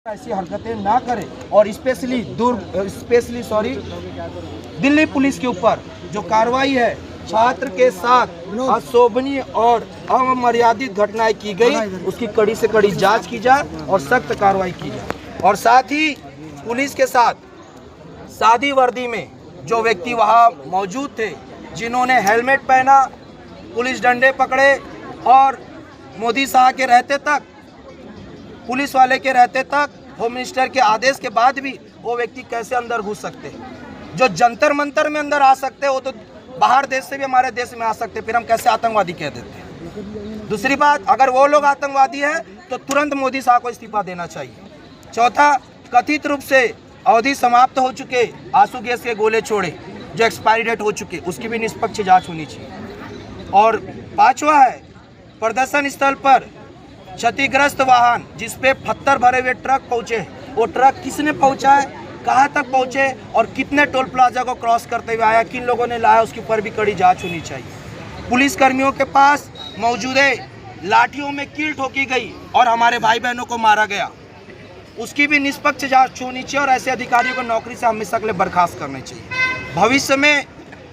ऐसी हरकतें ना करें और स्पेशली दिल्ली पुलिस के ऊपर जो कार्रवाई है छात्र के साथ अशोभनीय और अमर्यादित घटनाएं की गई, उसकी कड़ी से कड़ी जांच की जाए और सख्त कार्रवाई की जाए। और साथ ही पुलिस के साथ सादी वर्दी में जो व्यक्ति वहां मौजूद थे, जिन्होंने हेलमेट पहना, पुलिस डंडे पकड़े और मोदी साहब के रहते तक, पुलिस वाले के रहते तक, होम मिनिस्टर के आदेश के बाद भी वो व्यक्ति कैसे अंदर घुस सकते हैं? जो जंतर मंतर में अंदर आ सकते हैं वो तो बाहर देश से भी हमारे देश में आ सकते हैं, फिर हम कैसे आतंकवादी कह देते हैं? दूसरी बात, अगर वो लोग आतंकवादी है तो तुरंत मोदी साहब को इस्तीफा देना चाहिए। चौथा, कथित रूप से अवधि समाप्त हो चुके आंसू गैस के गोले छोड़े जो एक्सपायरी डेट हो चुके, उसकी भी निष्पक्ष जाँच होनी चाहिए। और पांचवा है, प्रदर्शन स्थल पर क्षतिग्रस्त वाहन जिसपे पत्थर भरे हुए ट्रक पहुंचे, वो ट्रक किसने पहुंचा है, कहां तक पहुंचे और कितने टोल प्लाजा को क्रॉस करते हुए आया, किन लोगों ने लाया, उसके ऊपर भी कड़ी जांच होनी चाहिए। पुलिस कर्मियों के पास मौजूद लाठियों में कील ठोकी गई और हमारे भाई बहनों को मारा गया, उसकी भी निष्पक्ष जांच होनी चाहिए और ऐसे अधिकारियों को नौकरी से हमेशा के लिए बर्खास्त करना चाहिए। भविष्य में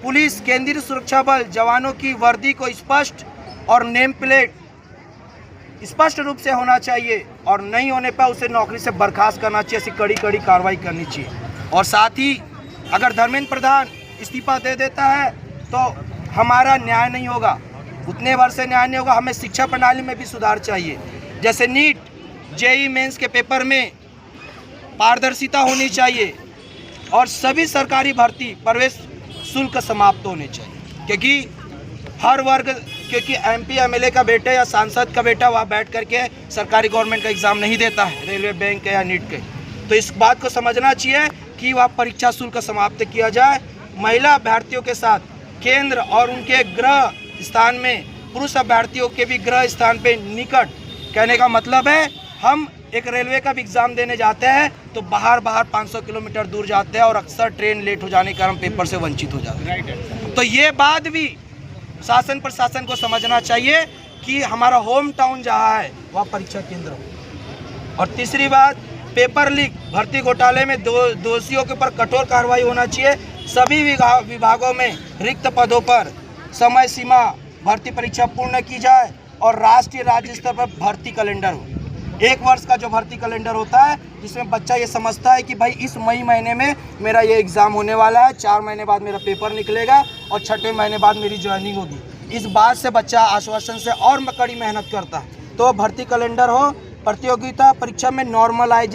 पुलिस केंद्रीय सुरक्षा बल जवानों की वर्दी को स्पष्ट और नेम प्लेट स्पष्ट रूप से होना चाहिए और नहीं होने पर उसे नौकरी से बर्खास्त करना चाहिए, ऐसी कड़ी कड़ी कार्रवाई करनी चाहिए। और साथ ही अगर धर्मेंद्र प्रधान इस्तीफा दे देता है तो हमारा न्याय नहीं होगा, उतने वर्ष से न्याय नहीं होगा। हमें शिक्षा प्रणाली में भी सुधार चाहिए, जैसे नीट जेईई मेंस के पेपर में पारदर्शिता होनी चाहिए और सभी सरकारी भर्ती प्रवेश शुल्क समाप्त होने चाहिए, क्योंकि हर वर्ग, क्योंकि एमपी एमएलए का बेटा या सांसद का बेटा वहाँ बैठ करके सरकारी गवर्नमेंट का एग्ज़ाम नहीं देता है, रेलवे, बैंक के या नीट के। तो इस बात को समझना चाहिए कि वह परीक्षा शुल्क समाप्त किया जाए। महिला अभ्यर्थियों के साथ केंद्र और उनके गृह स्थान में पुरुष अभ्यर्थियों के भी गृह स्थान पे निकट, कहने का मतलब है हम एक रेलवे का भी एग्ज़ाम देने जाते हैं तो बाहर 500 किलोमीटर दूर जाते हैं और अक्सर ट्रेन लेट हो जाने के कारण पेपर से वंचित हो जाते हैं। तो ये बात भी शासन प्रशासन को समझना चाहिए कि हमारा होम टाउन जहाँ है वहाँ परीक्षा केंद्र हो। और तीसरी बात, पेपर लीक भर्ती घोटाले में दोषियों के ऊपर कठोर कार्रवाई होना चाहिए। सभी विभागों में रिक्त पदों पर समय सीमा भर्ती परीक्षा पूर्ण की जाए और राष्ट्रीय राज्य स्तर पर भर्ती कैलेंडर हो। 1 वर्ष का जो भर्ती कैलेंडर होता है जिसमें बच्चा ये समझता है कि भाई इस मई महीने में मेरा ये एग्ज़ाम होने वाला है, 4 महीने बाद मेरा पेपर निकलेगा और 6ठे महीने बाद मेरी ज्वाइनिंग होगी। इस बात से बच्चा आश्वासन से और कड़ी मेहनत करता है। तो भर्ती कैलेंडर हो, प्रतियोगिता परीक्षा में नॉर्मलाइजेशन